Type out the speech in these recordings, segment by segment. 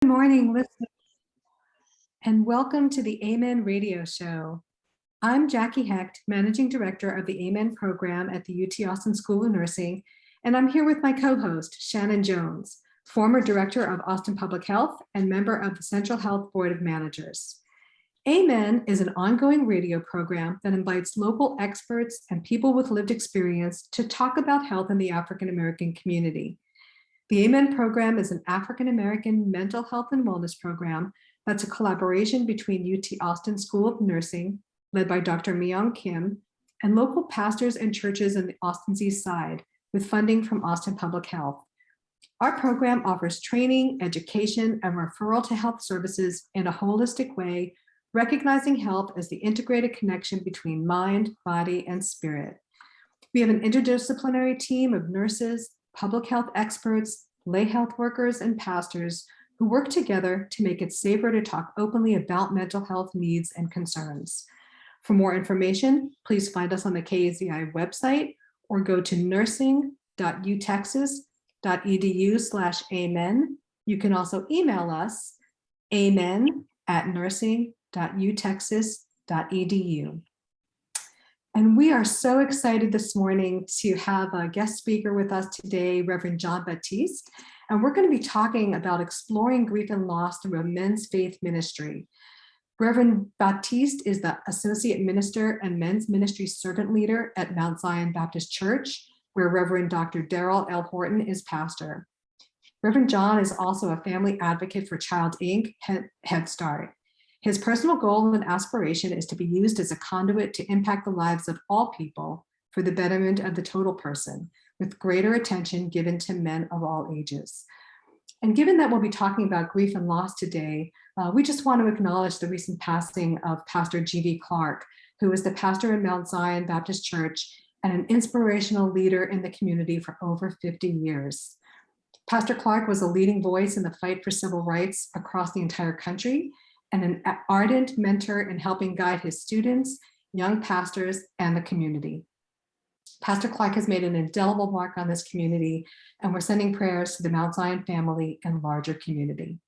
Good morning, listeners, and welcome to the Amen Radio Show. I'm Jackie Hecht, Managing Director of the Amen program at the UT Austin School of Nursing, and I'm here with my co-host, Shannon Jones, former Director of Austin Public Health and member of the Central Health Board of Managers. Amen is an ongoing radio program that invites local experts and people with lived experience to talk about health in the African American community. The Amen program is an African American mental health and wellness program that's a collaboration between UT Austin School of Nursing, led by Dr. Myung Kim, and local pastors and churches in the Austin's East Side, with funding from Austin Public Health. Our program offers training, education, and referral to health services in a holistic way, recognizing health as the integrated connection between mind, body, and spirit. We have an interdisciplinary team of nurses, public health experts, lay health workers, and pastors who work together to make it safer to talk openly about mental health needs and concerns. For more information, please find us on the KAZI website or go to nursing.utexas.edu/amen. You can also email us amen@nursing.utexas.edu. And we are so excited this morning to have a guest speaker with us today, Reverend John Baptiste. And we're going to be talking about exploring grief and loss through a men's faith ministry. Reverend Baptiste is the Associate Minister and Men's Ministry Servant Leader at Mount Zion Baptist Church, where Reverend Dr. Darrell L. Horton is pastor. Reverend John is also a family advocate for Child Inc. Head Start. His personal goal and aspiration is to be used as a conduit to impact the lives of all people for the betterment of the total person, with greater attention given to men of all ages. And given that we'll be talking about grief and loss today, we just want to acknowledge the recent passing of Pastor G.D. Clark, who was the pastor in Mount Zion Baptist Church and an inspirational leader in the community for over 50 years. Pastor Clark was a leading voice in the fight for civil rights across the entire country, and an ardent mentor in helping guide his students, young pastors, and the community. Pastor Clark has made an indelible mark on this community, and we're sending prayers to the Mount Zion family and larger community.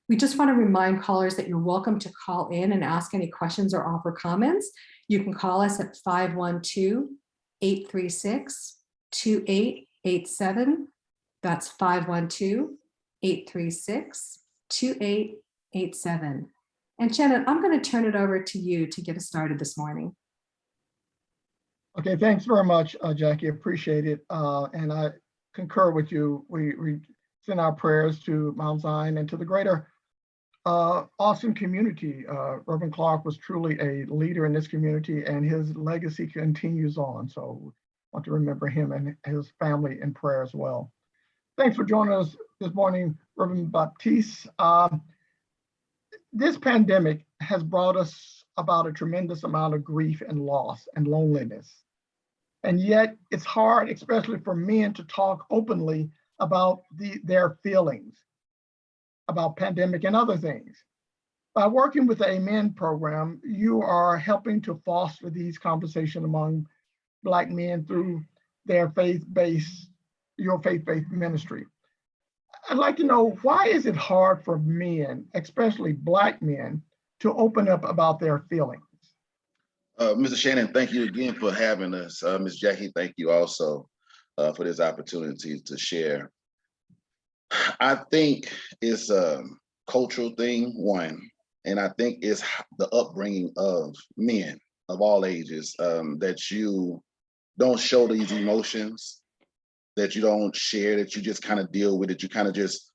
We just want to remind callers that you're welcome to call in and ask any questions or offer comments. You can call us at 512-836-2887. That's 512-836-2887. And Shannon, I'm going to turn it over to you to get us started this morning. Okay, thanks very much, Jackie. Appreciate it. And I concur with you. We send our prayers to Mount Zion and to the greater Austin community. Reverend Clark was truly a leader in this community, and his legacy continues on. So I want to remember him and his family in prayer as well. Thanks for joining us this morning, Reverend Baptiste. This pandemic has brought us about a tremendous amount of grief and loss and loneliness. And yet it's hard, especially for men, to talk openly about their feelings about pandemic and other things. By working with the Amen program, you are helping to foster these conversations among Black men through their your faith-based ministry. I'd like to know, why is it hard for men, especially Black men, to open up about their feelings? Mr. Shannon, thank you again for having us. Ms. Jackie, thank you also for this opportunity to share. I think it's a cultural thing, one, and I think it's the upbringing of men of all ages, that you don't show these emotions, that you don't share, that you just kind of deal with it. You kind of just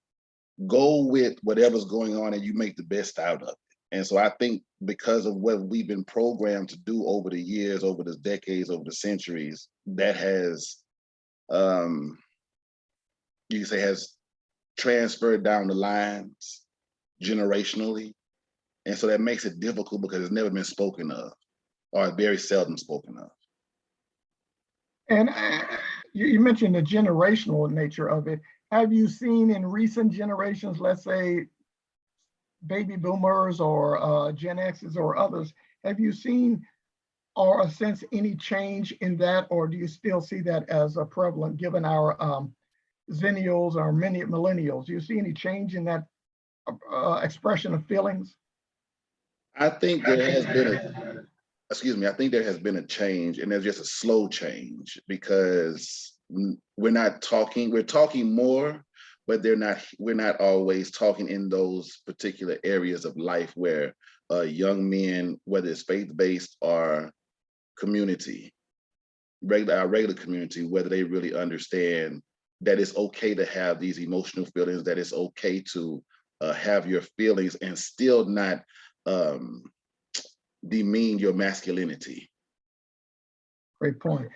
go with whatever's going on and you make the best out of it. And so I think because of what we've been programmed to do over the years, over the decades, over the centuries, that has, you can say, has transferred down the lines generationally. And so that makes it difficult because it's never been spoken of, or very seldom spoken of. And you mentioned the generational nature of it. Have you seen in recent generations, let's say baby boomers or Gen X's or others, have you seen or sense any change in that, or do you still see that as a prevalent given our Zennials or many millennials? Do you see any change in that expression of feelings? I think there has been excuse me, I think there has been a change, and there's just a slow change because we're talking more, but we're not always talking in those particular areas of life where young men, whether it's faith-based or community, our regular community, whether they really understand that it's okay to have these emotional feelings, that it's okay to have your feelings and still not um, demean your masculinity. Great point.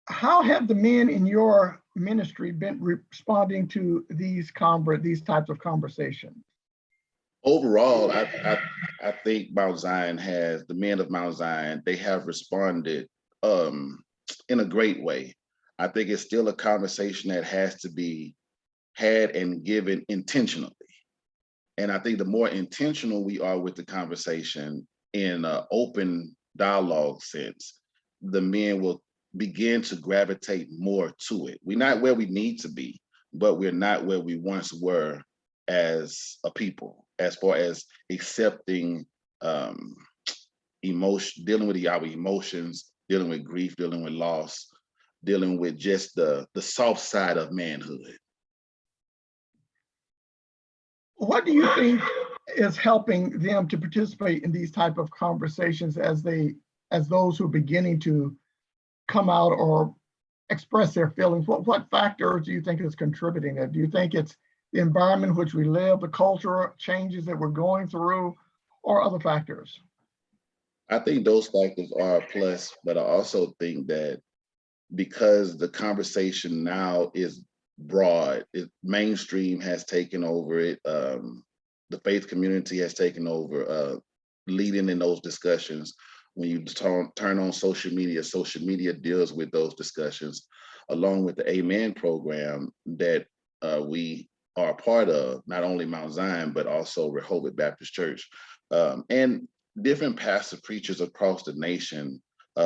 How have the men in your ministry been responding to these types of conversations? Overall, I think the men of Mount Zion, they have responded in a great way. I think it's still a conversation that has to be had and given intentionally. And I think the more intentional we are with the conversation in an open dialogue sense, the men will begin to gravitate more to it. We're not where we need to be, but we're not where we once were as a people, as far as accepting emotion, dealing with our emotions, dealing with grief, dealing with loss, dealing with just the soft side of manhood. What do you think is helping them to participate in these type of conversations as those who are beginning to come out or express their feelings? What factors do you think is contributing that? Do you think it's the environment in which we live, the cultural changes that we're going through, or other factors? I think those factors are a plus, but I also think that because the conversation now is broad, mainstream has taken over it. The faith community has taken over leading in those discussions. When you turn on social media deals with those discussions, along with the Amen program that we are a part of, not only Mount Zion, but also Rehoboth Baptist Church. And different pastor preachers across the nation,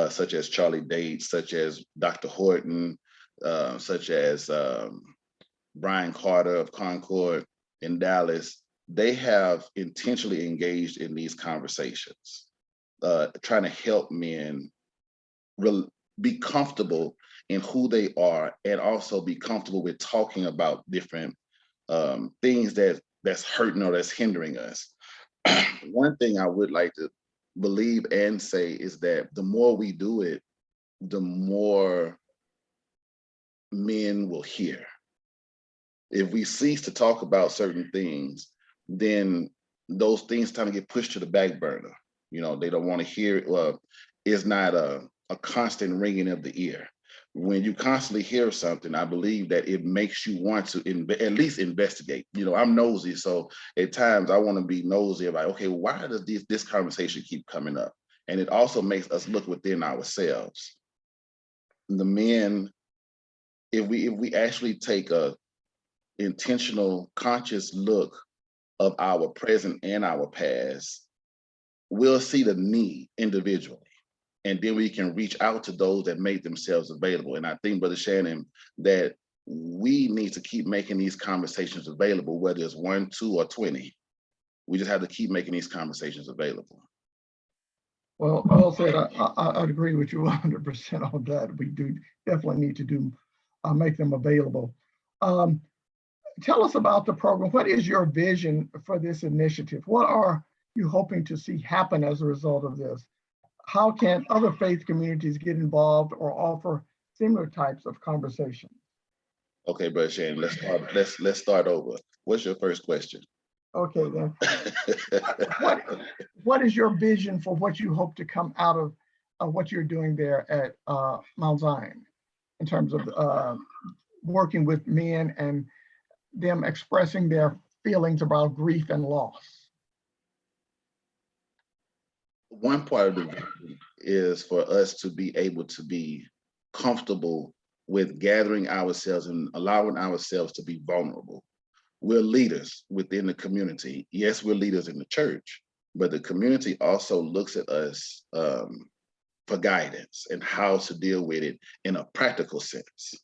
such as Charlie Dates, such as Dr. Horton, such as Brian Carter of Concord in Dallas, they have intentionally engaged in these conversations, trying to help men be comfortable in who they are and also be comfortable with talking about different things that's hurting or that's hindering us. One thing I would like to believe and say is that the more we do it, the more men will hear. If we cease to talk about certain things, then those things kind of get pushed to the back burner. You know, they don't want to hear it. Well, it's not a constant ringing of the ear. When you constantly hear something, I believe that it makes you want to at least investigate. You know, I'm nosy, so at times I want to be nosy about, okay, why does this conversation keep coming up? And it also makes us look within ourselves. The men, if we actually take a intentional, conscious look of our present and our past, we'll see the need individually. And then we can reach out to those that make themselves available. And I think, Brother Shannon, that we need to keep making these conversations available, whether it's 1, 2, or 20. We just have to keep making these conversations available. Well said. I'd agree with you 100% on that. We do definitely need to make them available. Tell us about the program. What is your vision for this initiative? What are you hoping to see happen as a result of this? How can other faith communities get involved or offer similar types of conversations? Okay, Brother Shannon, let's start over. What's your first question? Okay, then. What is your vision for what you hope to come out of what you're doing there at Mount Zion in terms of working with men and them expressing their feelings about grief and loss? One part of the vision is for us to be able to be comfortable with gathering ourselves and allowing ourselves to be vulnerable. We're leaders within the community. Yes, we're leaders in the church, but the community also looks at us for guidance and how to deal with it in a practical sense.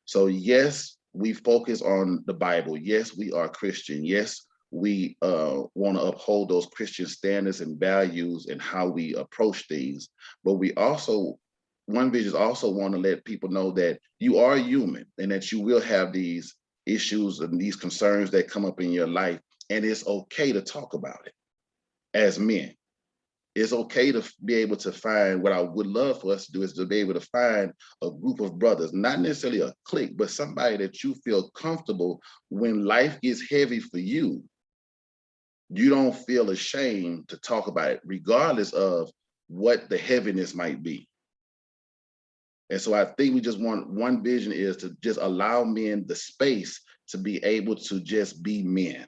So yes, we focus on the Bible. Yes, we are Christian. Yes, we want to uphold those Christian standards and values and how we approach things. But we also, One Vision also want to let people know that you are human and that you will have these issues and these concerns that come up in your life. And it's okay to talk about it as men. It's okay to be able to find, what I would love for us to do is to be able to find a group of brothers, not necessarily a clique, but somebody that you feel comfortable when life gets heavy for you. You don't feel ashamed to talk about it, regardless of what the heaviness might be. And so I think we just want, One Vision is to just allow men the space to be able to just be men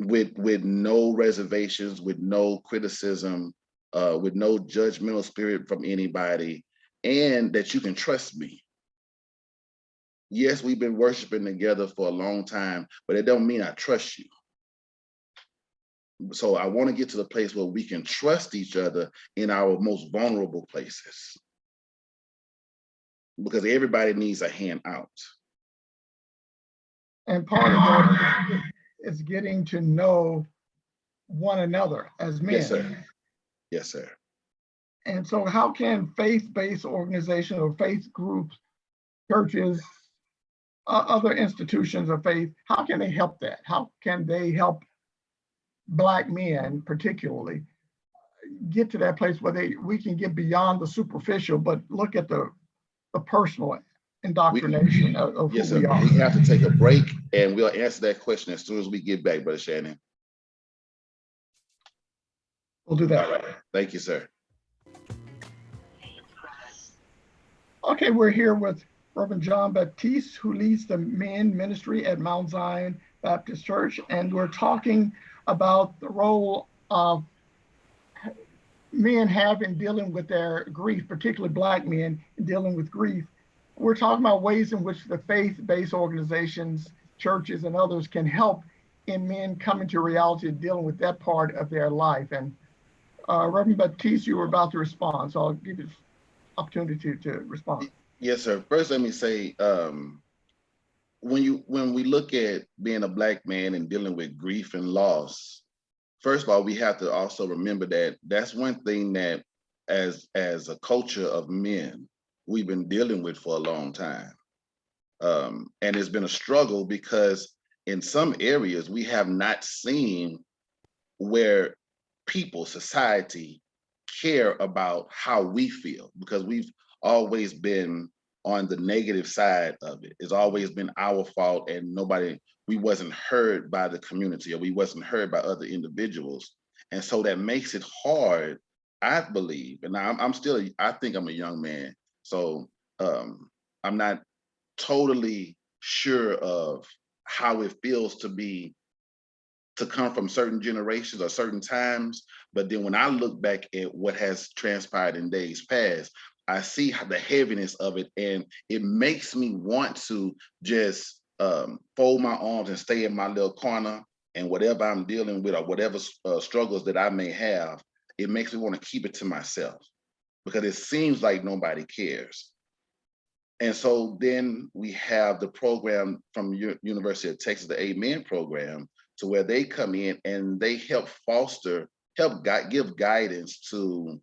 with no reservations, with no criticism, with no judgmental spirit from anybody, and that you can trust me. Yes, we've been worshiping together for a long time, but it don't mean I trust you. So I want to get to the place where we can trust each other in our most vulnerable places, because everybody needs a hand out. And part of that is getting to know one another as men. Yes, sir. Yes, sir. And so how can faith-based organizations or faith groups, churches, other institutions of faith, how can they help that? How can they help Black men particularly get to that place where we can get beyond the superficial, but look at the personal indoctrination of Yes, who we sir. are? We have to take a break, and we'll answer that question as soon as we get back, Brother Shannon. We'll do that. All right. Thank you, sir. Okay, we're here with Reverend John Baptiste, who leads the men ministry at Mount Zion Baptist Church, and we're talking about the role of men have in dealing with their grief, particularly Black men in dealing with grief. We're talking about ways in which the faith-based organizations, churches, and others can help in men coming to reality of dealing with that part of their life. And Reverend Baptiste, you were about to respond, so I'll give you the opportunity to respond. Yes, sir. First, let me say, when we look at being a Black man and dealing with grief and loss, first of all, we have to also remember that that's one thing that as a culture of men, we've been dealing with for a long time. And it's been a struggle because in some areas we have not seen where people, society care about how we feel, because we've always been on the negative side of it. It's always been our fault, and we wasn't heard by the community, or we wasn't heard by other individuals. And so that makes it hard, I believe. And I think I'm a young man. So I'm not totally sure of how it feels to come from certain generations or certain times. But then when I look back at what has transpired in days past, I see the heaviness of it, and it makes me want to just fold my arms and stay in my little corner, and whatever I'm dealing with or whatever struggles that I may have, it makes me want to keep it to myself because it seems like nobody cares. And so then we have the program from University of Texas, the Amen program, to where they come in and they help give guidance to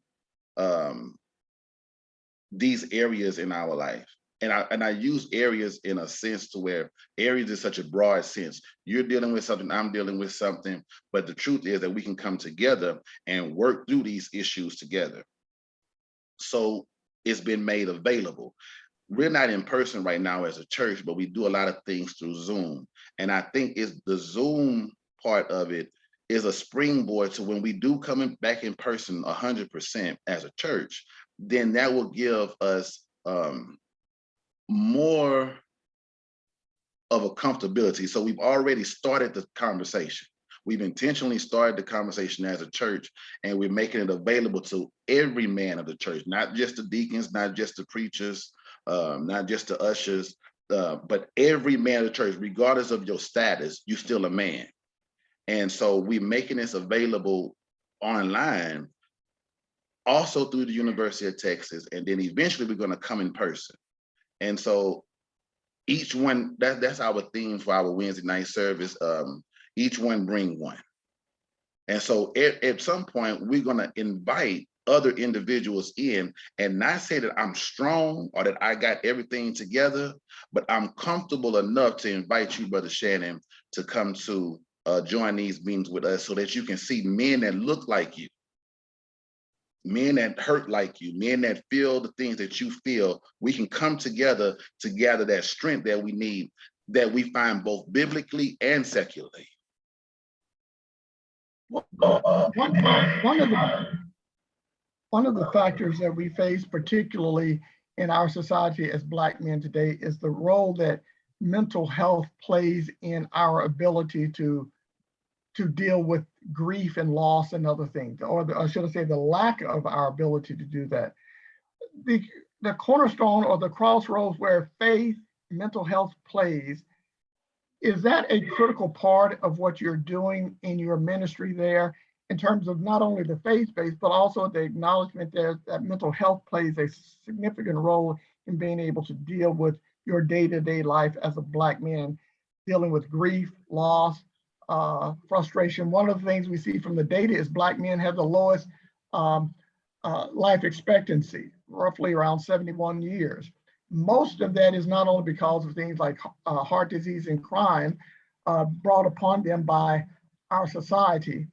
these areas in our life. And I use areas in a sense to where areas is such a broad sense. You're dealing with something, I'm dealing with something, but the truth is that we can come together and work through these issues together. So it's been made available. We're not in person right now as a church, but we do a lot of things through Zoom. And I think it's the Zoom part of it is a springboard to when we do come back in person 100% as a church, then that will give us more of a comfortability. So we've already started the conversation. We've intentionally started the conversation as a church, and we're making it available to every man of the church, not just the deacons, not just the preachers, not just the ushers, but every man of the church, regardless of your status, you're still a man. And so we're making this available online, also through the University of Texas, and then eventually we're going to come in person. And so each one, that's our theme for our Wednesday night service. Each one bring one. And so at some point, we're going to invite other individuals in and not say that I'm strong or that I got everything together, but I'm comfortable enough to invite you, Brother Shannon, to come to join these meetings with us so that you can see men that look like you, men that hurt like you, men that feel the things that you feel. We can come together to gather that strength that we need, that we find both biblically and secularly. One of the factors that we face, particularly in our society as Black men today, is the role that mental health plays in our ability to deal with grief and loss and other things, or should I say the lack of our ability to do that. The cornerstone or the crossroads where faith, mental health plays, is that a critical part of what you're doing in your ministry there, in terms of not only the faith base, but also the acknowledgement that mental health plays a significant role in being able to deal with your day-to-day life as a Black man, dealing with grief, loss, frustration? One of the things we see from the data is Black men have the lowest life expectancy, roughly around 71 years. Most of that is not only because of things like heart disease and crime brought upon them by our society,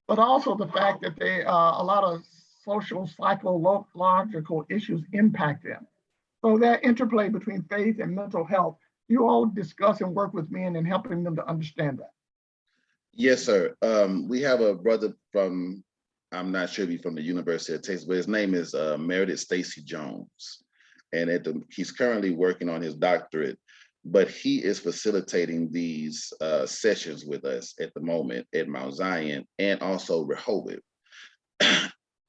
but also the fact that a lot of social, psychological issues impact them. So that interplay between faith and mental health, you all discuss and work with men in helping them to understand that. Yes, sir. We have a brother from, I'm not sure if he's from the University of Texas, but his name is Meredith Stacy Jones. And he's currently working on his doctorate, but he is facilitating these sessions with us at the moment at Mount Zion and also Rehoboth.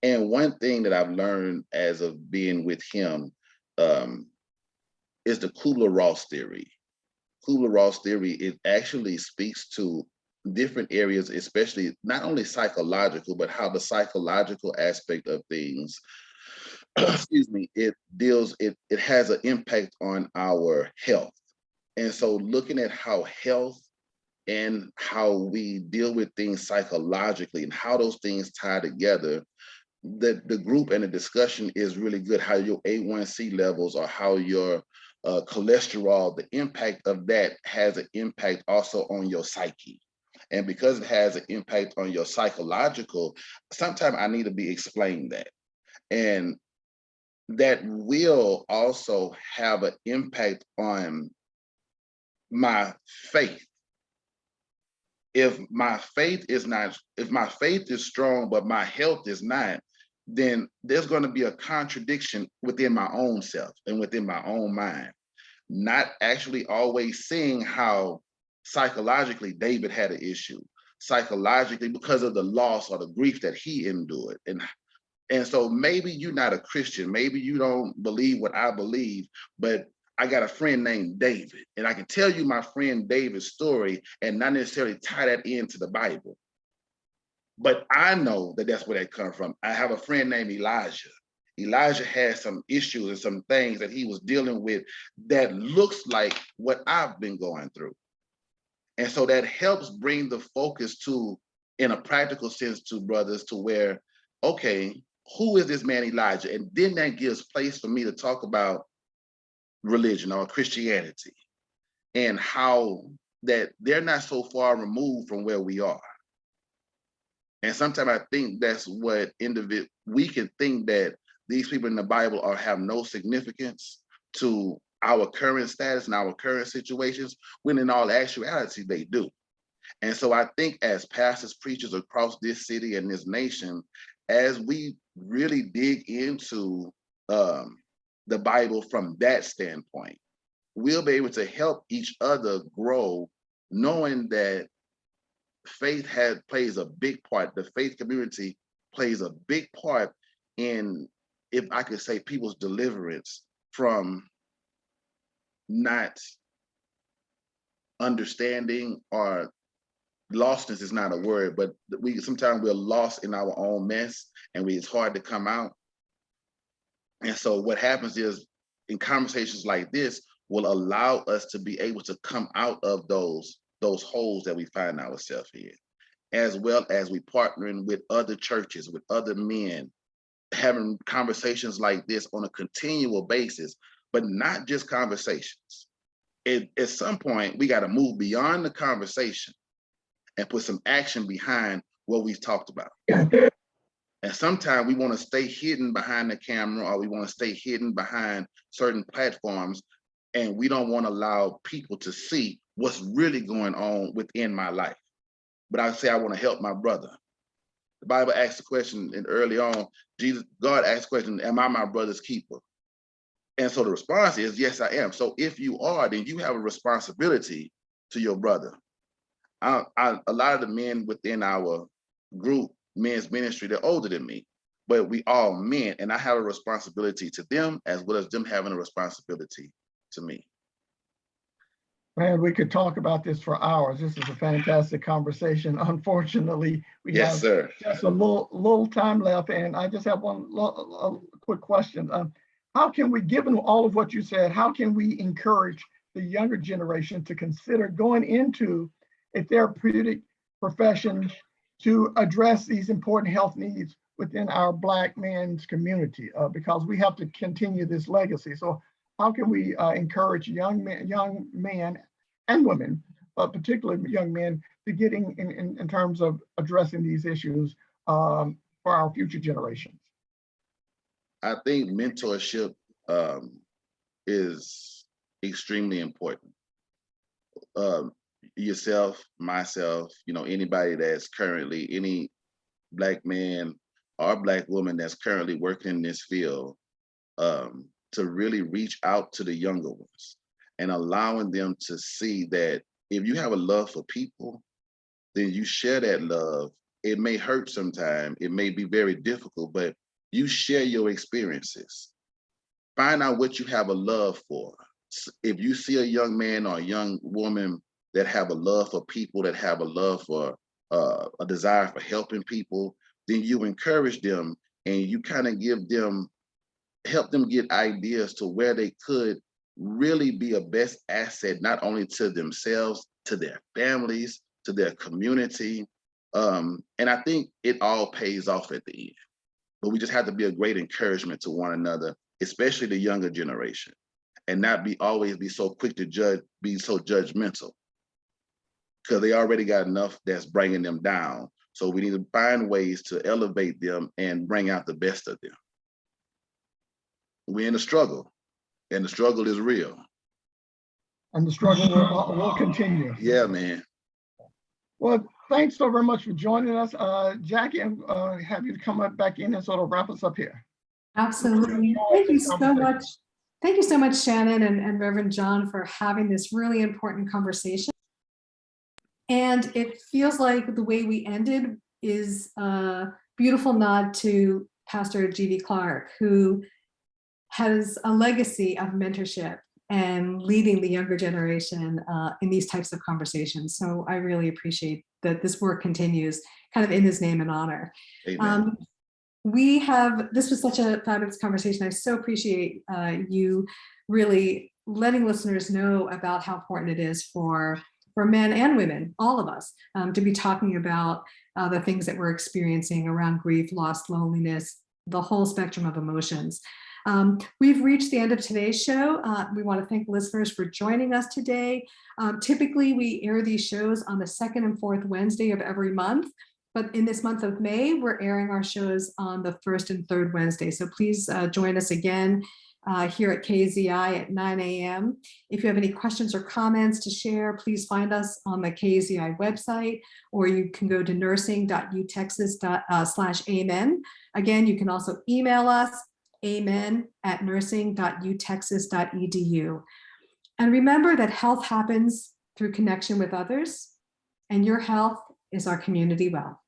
And one thing that I've learned as of being with him is the Kubler-Ross theory. Kubler-Ross theory, it actually speaks to different areas, especially not only psychological, but how the psychological aspect of things, excuse me, it has an impact on our health. And so looking at how health and how we deal with things psychologically and how those things tie together, the group and the discussion is really good. How your A1C levels or how your cholesterol, the impact of that has an impact also on your psyche. And because it has an impact on your psychological, sometimes I need to be explained that. And that will also have an impact on my faith. If my faith is strong, but my health is not, then there's going to be a contradiction within my own self and within my own mind. Not actually always seeing how psychologically David had an issue, psychologically because of the loss or the grief that he endured. And so maybe you're not a Christian, maybe you don't believe what I believe, but I got a friend named David, and I can tell you my friend David's story and not necessarily tie that into the Bible. But I know that that's where that comes from. I have a friend named Elijah. Elijah had some issues and some things that he was dealing with that looks like what I've been going through. And so that helps bring the focus to, in a practical sense, to brothers, to where, okay, who is this man Elijah? And then that gives place for me to talk about religion or Christianity and how that they're not so far removed from where we are. And sometimes I think that's what we can think that these people in the Bible have no significance to our current status and our current situations, when in all actuality they do. And so I think as pastors, preachers across this city and this nation, as we really dig into the Bible from that standpoint, we'll be able to help each other grow, knowing that faith plays a big part. The faith community plays a big part in, if I could say, people's deliverance from not understanding, or lostness is not a word, but sometimes we're lost in our own mess and it's hard to come out. And so what happens is, in conversations like this, will allow us to be able to come out of those holes that we find ourselves in, as well as we partnering with other churches, with other men, having conversations like this on a continual basis, but not just conversations. At some point, we got to move beyond the conversation and put some action behind what we've talked about. And sometimes we want to stay hidden behind the camera, or we want to stay hidden behind certain platforms, and we don't want to allow people to see what's really going on within my life. But I say I want to help my brother. The Bible asks the question, and early on, God asked the question, am I my brother's keeper? And so the response is, yes, I am. So if you are, then you have a responsibility to your brother. A lot of the men within our group, men's ministry, they're older than me, but we all men, and I have a responsibility to them as well as them having a responsibility to me. Man, we could talk about this for hours. This is a fantastic conversation. Unfortunately, we have just a little time left, and I just have one quick question. How can we, given all of what you said, how can we encourage the younger generation to consider going into a therapeutic profession to address these important health needs within our Black men's community? Because we have to continue this legacy. So how can we encourage young men and women, but particularly young men, to get in terms of addressing these issues for our future generations? I think mentorship is extremely important. Yourself, myself, anybody that's currently, any Black man or Black woman that's currently working in this field, to really reach out to the younger ones and allowing them to see that if you have a love for people, then you share that love. It may hurt sometimes, it may be very difficult, but you share your experiences. Find out what you have a love for. If you see a young man or a young woman that have a love for people, that have a love for a desire for helping people, then you encourage them and you kind of help them get ideas to where they could really be a best asset, not only to themselves, to their families, to their community. And I think it all pays off at the end. But we just have to be a great encouragement to one another, especially the younger generation, and not always be so quick to judge, be so judgmental, because they already got enough that's bringing them down. So we need to find ways to elevate them and bring out the best of them. We're in a struggle, and the struggle is real. And the struggle will continue. Yeah, man. Well, thanks so very much for joining us. Jackie, I'll have you to come back in and sort of wrap us up here. Absolutely. Thank you so much. Thank you so much, Shannon and Reverend John, for having this really important conversation. And it feels like the way we ended is a beautiful nod to Pastor G.D. Clark, who has a legacy of mentorship and leading the younger generation in these types of conversations. So I really appreciate that this work continues kind of in his name and honor. Amen. This was such a fabulous conversation. I so appreciate you really letting listeners know about how important it is for men and women, all of us, to be talking about the things that we're experiencing around grief, loss, loneliness, the whole spectrum of emotions. We've reached the end of today's show. We want to thank listeners for joining us today. Typically, we air these shows on the second and fourth Wednesday of every month. But in this month of May, we're airing our shows on the first and third Wednesday. So please join us again here at KAZI at 9 a.m. If you have any questions or comments to share, please find us on the KAZI website, or you can go to nursing.utexas/amen. Again, you can also email us, amen@nursing.utexas.edu. And remember that health happens through connection with others, and your health is our community wealth.